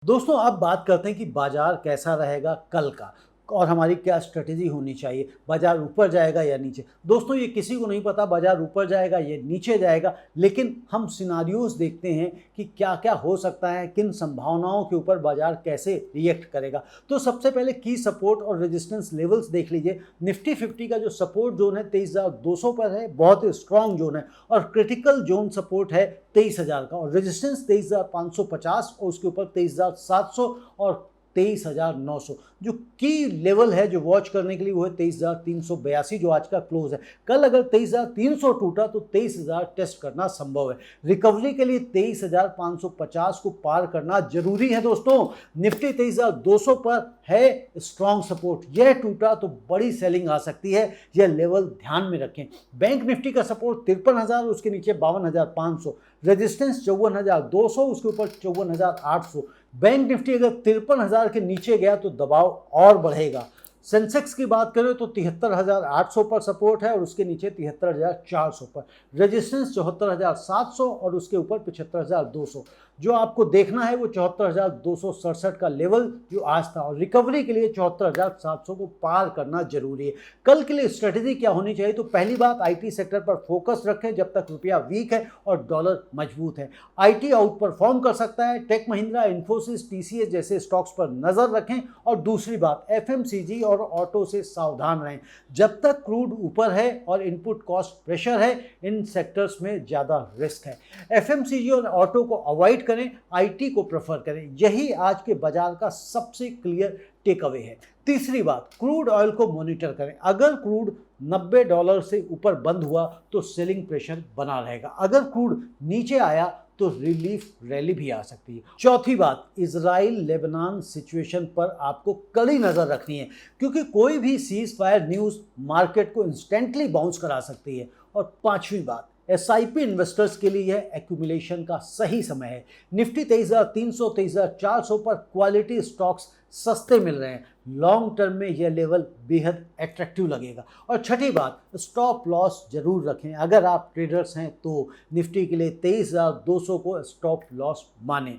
दोस्तों अब बात करते हैं कि बाजार कैसा रहेगा कल का और हमारी क्या स्ट्रेटेजी होनी चाहिए। बाजार ऊपर जाएगा या नीचे। दोस्तों ये किसी को नहीं पता बाजार ऊपर जाएगा या नीचे जाएगा, लेकिन हम सिनारियोज देखते हैं कि क्या क्या हो सकता है, किन संभावनाओं के ऊपर बाजार कैसे रिएक्ट करेगा। तो सबसे पहले की सपोर्ट और रेजिस्टेंस लेवल्स देख लीजिए। निफ्टी 50 का जो सपोर्ट जोन है 23,200 पर है, बहुत ही स्ट्रॉन्ग जोन है, और क्रिटिकल जोन सपोर्ट है 23,000 का, और रेजिस्टेंस 23,550 और उसके ऊपर 23,700 और 23,900। जो की लेवल है जो वॉच करने के लिए वो है 23,382 जो आज का क्लोज है। कल अगर 23,300 टूटा तो 23,000 टेस्ट करना संभव है। रिकवरी के लिए 23,550 को पार करना जरूरी है। दोस्तों निफ्टी 23,200 पर है स्ट्रॉन्ग सपोर्ट, यह टूटा तो बड़ी सेलिंग आ सकती है, यह लेवल ध्यान में रखें। बैंक निफ्टी का सपोर्ट 53,000, उसके नीचे 52,500, रेजिस्टेंस 54,200, उसके ऊपर 54,800। बैंक निफ्टी अगर 53,000 के नीचे गया तो दबाव और बढ़ेगा। सेंसेक्स की बात करें तो 73,800 पर सपोर्ट है और उसके नीचे 73,400 पर, रेजिस्टेंस 74,700 और उसके ऊपर 75,200। जो आपको देखना है वो 74,267 का लेवल जो आज था, और रिकवरी के लिए 74,700 को पार करना जरूरी है। कल के लिए स्ट्रेटेजी क्या होनी चाहिए? तो पहली बात, आईटी सेक्टर पर फोकस रखें जब तक रुपया वीक है और डॉलर मजबूत है। आईटी आउट परफॉर्म कर सकता है। टेक महिंद्रा, इन्फोसिस, टीसीएस जैसे स्टॉक्स पर नजर रखें। और दूसरी बात, एफएमसीजी और ऑटो से सावधान रहें। जब तक क्रूड ऊपर है और इनपुट कॉस्ट प्रेशर है, इन सेक्टर्स में ज्यादा रिस्क है। एफएमसीजी और ऑटो को अवॉइड करें, आईटी को प्रेफर करें। यही आज के बाजार का सबसे क्लियर टेक अवे है। तीसरी बात, क्रूड ऑयल को मॉनिटर करें। अगर क्रूड $90 से ऊपर बंद हुआ तो सेलिंग प्रेशर बना रहेगा। अगर क्रूड नीचे आया तो रिलीफ रैली भी आ सकती है। चौथी बात, इजराइल लेबनान सिचुएशन पर आपको कड़ी नजर रखनी है, क्योंकि कोई भी सीज फायर न्यूज मार्केट को इंस्टेंटली बाउंस करा सकती है। और पांचवी बात, एसआईपी इन्वेस्टर्स के लिए यह एक्यूमुलेशन का सही समय है। निफ्टी 23,300 23,400 पर क्वालिटी स्टॉक्स सस्ते मिल रहे हैं। लॉन्ग टर्म में यह लेवल बेहद एट्रैक्टिव लगेगा। और छठी बात, स्टॉप लॉस जरूर रखें। अगर आप ट्रेडर्स हैं तो निफ्टी के लिए 23,200 को स्टॉप लॉस माने।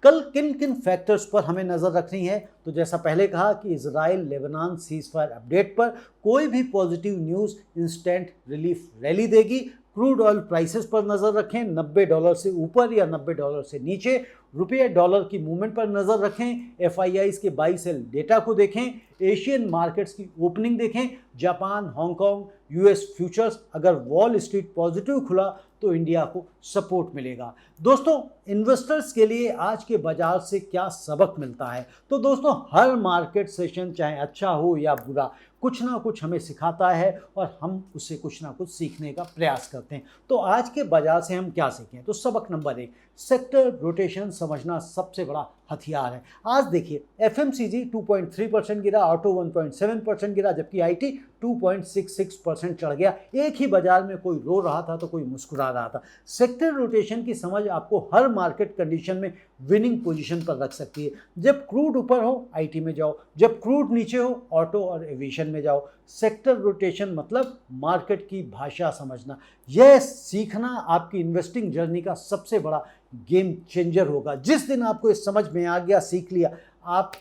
कल किन किन फैक्टर्स पर हमें नज़र रखनी है? तो जैसा पहले कहा कि Israel Lebanon cease fire update पर कोई भी positive news instant relief rally देगी। क्रूड ऑयल प्राइसेस पर नज़र रखें, $90 से ऊपर या $90 से नीचे। रुपये डॉलर की मूवमेंट पर नज़र रखें। एफआईआईज के बाई सेल डेटा को देखें। एशियन मार्केट्स की ओपनिंग देखें। जापान, हांगकांग, यूएस फ्यूचर्स, अगर वॉल स्ट्रीट पॉजिटिव खुला तो इंडिया को सपोर्ट मिलेगा। दोस्तों इन्वेस्टर्स के लिए आज के बाजार से क्या सबक मिलता है? तो दोस्तों हर मार्केट सेशन चाहे अच्छा हो या बुरा, कुछ ना कुछ हमें सिखाता है और हम उससे कुछ ना कुछ सीखने का प्रयास करते हैं। तो आज के बाजार से हम क्या सीखें? तो सबक नंबर 1, सेक्टर रोटेशन समझना सबसे बड़ा हथियार है। आज देखिए एफएमसीजी 2.3% गिरा, ऑटो 1.7% गिरा, जबकि आईटी 2.66% चढ़ गया। एक ही बाजार में कोई रो रहा था तो कोई मुस्कुरा रहा था। सेक्टर रोटेशन की समझ आपको हर मार्केट कंडीशन में विनिंग पोजीशन पर रख सकती है। जब क्रूड ऊपर हो आईटी में जाओ, जब क्रूड नीचे हो ऑटो और एविएशन में जाओ। सेक्टर रोटेशन मतलब मार्केट की भाषा समझना। यह सीखना आपकी इन्वेस्टिंग जर्नी का सबसे बड़ा गेम चेंजर होगा। जिस दिन आपको इस समझ में आ गया, सीख लिया, आप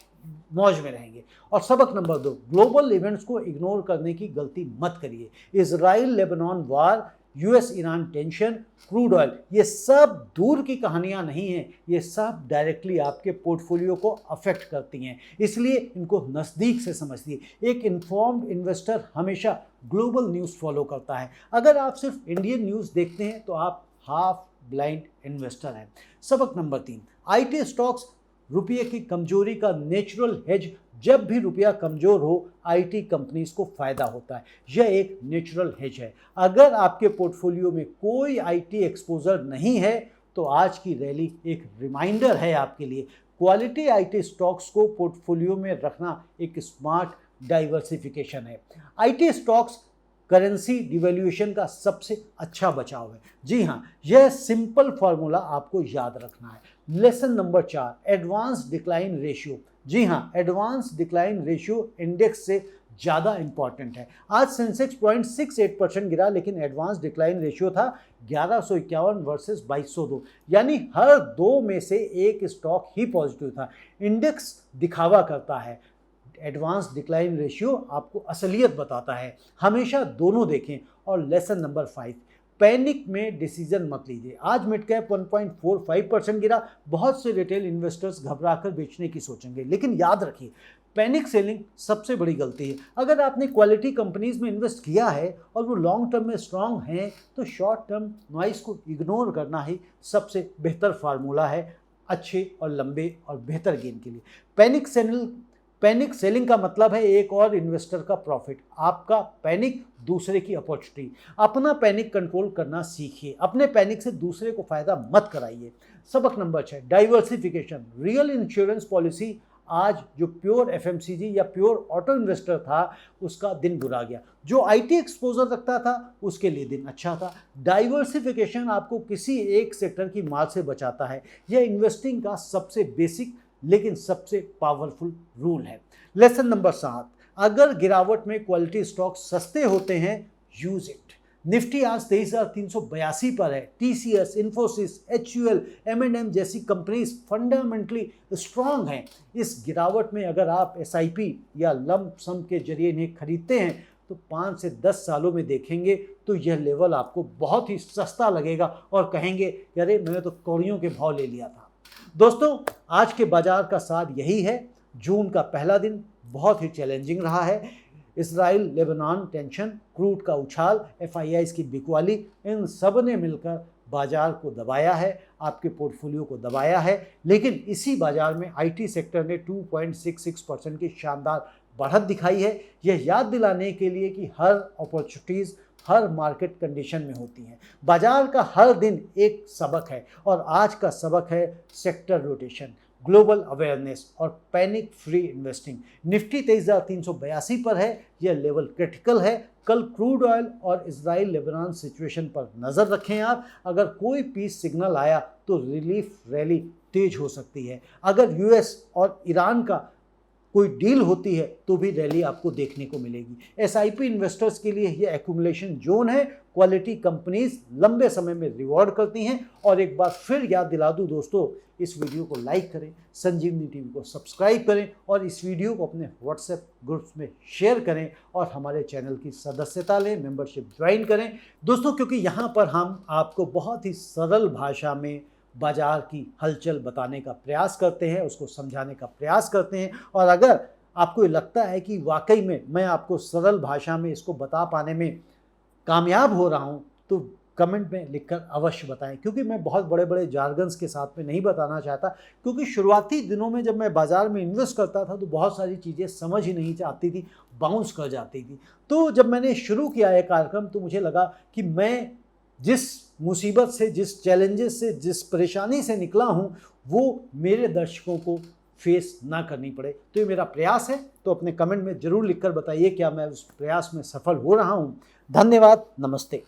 मौज में रहेंगे। और सबक नंबर 2, ग्लोबल इवेंट्स को इग्नोर करने की गलती मत करिए। Israel Lebanon war, US Iran tension, crude oil, ये सब दूर की कहानियां नहीं हैं, ये सब डायरेक्टली आपके पोर्टफोलियो को अफेक्ट करती हैं। इसलिए इनको नज़दीक से समझिए। एक इन्फॉर्म्ड इन्वेस्टर हमेशा ग्लोबल न्यूज़ फॉलो करता है। अगर आप सिर्फ इंडियन न्यूज़ देखते हैं तो आप हाफ ब्लाइंड इन्वेस्टर हैं। सबक नंबर 3, आईटी स्टॉक्स रुपये की कमजोरी का नेचुरल हेज। जब भी रुपया कमजोर हो आईटी कंपनीज को फायदा होता है। यह एक नेचुरल हेज है। अगर आपके पोर्टफोलियो में कोई आईटी एक्सपोजर नहीं है तो आज की रैली एक रिमाइंडर है आपके लिए। क्वालिटी आईटी स्टॉक्स को पोर्टफोलियो में रखना एक स्मार्ट डाइवर्सिफिकेशन है। आईटी स्टॉक्स करेंसी डिवैल्यूएशन का सबसे अच्छा बचाव है। जी हाँ, यह सिंपल फॉर्मूला आपको याद रखना है। Lesson number 4, advance decline ratio. जी हाँ, एडवांस डिक्लाइन रेशियो इंडेक्स से ज़्यादा इंपॉर्टेंट है। आज सेंसेक्स 0.68% गिरा, लेकिन एडवांस डिक्लाइन रेशियो था 1151 वर्सेस 2202, यानी हर 2 में से एक स्टॉक ही पॉजिटिव था। इंडेक्स दिखावा करता है, एडवांस डिक्लाइन रेशियो आपको असलियत बताता है। हमेशा दोनों देखें। और लेसन नंबर 5, पैनिक में डिसीजन मत लीजिए। आज मिड कैप 1.45% गिरा। बहुत से रिटेल इन्वेस्टर्स घबराकर बेचने की सोचेंगे, लेकिन याद रखिए पैनिक सेलिंग सबसे बड़ी गलती है। अगर आपने क्वालिटी कंपनीज में इन्वेस्ट किया है और वो लॉन्ग टर्म में स्ट्रांग हैं, तो शॉर्ट टर्म नॉइस को इग्नोर करना ही सबसे बेहतर फार्मूला है अच्छे और लंबे और बेहतर गेन के लिए। पैनिक सेलिंग का मतलब है एक और इन्वेस्टर का प्रॉफिट, आपका पैनिक दूसरे की अपॉर्चुनिटी। अपना पैनिक कंट्रोल करना सीखिए, अपने पैनिक से दूसरे को फायदा मत कराइए। सबक number 6, diversification. Real insurance policy. आज जो प्योर एफएमसीजी या प्योर ऑटो इन्वेस्टर था उसका दिन बुरा गया, जो आईटी एक्सपोजर रखता था उसके लिए दिन अच्छा था। डाइवर्सिफिकेशन आपको किसी एक सेक्टर की मार से बचाता है। यह इन्वेस्टिंग का सबसे बेसिक लेकिन सबसे पावरफुल रूल है। लेसन नंबर 7, अगर गिरावट में क्वालिटी स्टॉक सस्ते होते हैं, यूज इट। निफ्टी आज 23,382 पर है। टीसीएस, इन्फोसिस, HUL, M&M जैसी कंपनीज फंडामेंटली स्ट्रांग हैं। इस गिरावट में अगर आप SIP या लंप सम के जरिए इन्हें खरीदते हैं तो 5 से 10 सालों में देखेंगे तो यह लेवल आपको बहुत ही सस्ता लगेगा और कहेंगे अरे मैंने तो कौड़ियों के भाव ले लिया था। दोस्तों, आज के बाजार का सार यही है। जून का पहला दिन बहुत ही चैलेंजिंग रहा है। इजराइल लेबनान टेंशन, क्रूड का उछाल, FIIs की बिकवाली, इन सब ने मिलकर बाजार को दबाया है, आपके पोर्टफोलियो को दबाया है। लेकिन इसी बाजार में IT सेक्टर ने 2.66% की शानदार बढ़त दिखाई है। यह याद दिलाने के लिए कि हर अपॉर्चुनिटीज़ हर मार्केट कंडीशन में होती हैं। बाजार का हर दिन एक सबक है और आज का सबक है सेक्टर रोटेशन, ग्लोबल अवेयरनेस और पैनिक फ्री इन्वेस्टिंग। निफ्टी 23,382 पर है, यह लेवल क्रिटिकल है। कल क्रूड ऑयल और इजराइल लेबनान सिचुएशन पर नज़र रखें आप। अगर कोई पीस सिग्नल आया तो रिलीफ रैली तेज हो सकती है। अगर US और ईरान का कोई डील होती है तो भी रैली आपको देखने को मिलेगी। SIP इन्वेस्टर्स के लिए ये एक्यूमुलेशन जोन है। क्वालिटी कंपनीज लंबे समय में रिवॉर्ड करती हैं। और एक बार फिर याद दिला दूं दोस्तों, इस वीडियो को लाइक करें, संजीवनी टीवी को सब्सक्राइब करें और इस वीडियो को अपने WhatsApp ग्रुप्स में शेयर करें और हमारे चैनल की सदस्यता लें, मेंबरशिप ज्वाइन करें दोस्तों, क्योंकि यहाँ पर हम आपको बहुत ही सरल भाषा में बाजार की हलचल बताने का प्रयास करते हैं, उसको समझाने का प्रयास करते हैं। और अगर आपको ये लगता है कि वाकई में मैं आपको सरल भाषा में इसको बता पाने में कामयाब हो रहा हूँ तो कमेंट में लिखकर अवश्य बताएं, क्योंकि मैं बहुत बड़े बड़े जार्गन्स के साथ में नहीं बताना चाहता। क्योंकि शुरुआती दिनों में जब मैं बाज़ार में इन्वेस्ट करता था तो बहुत सारी चीज़ें समझ ही नहीं आती थी, बाउंस कर जाती थी। तो जब मैंने शुरू किया ये कार्यक्रम तो मुझे लगा कि मैं जिस मुसीबत से, जिस चैलेंजेस से, जिस परेशानी से निकला हूँ वो मेरे दर्शकों को फेस ना करनी पड़े। तो ये मेरा प्रयास है। तो अपने कमेंट में ज़रूर लिखकर बताइए क्या मैं उस प्रयास में सफल हो रहा हूँ। धन्यवाद, नमस्ते।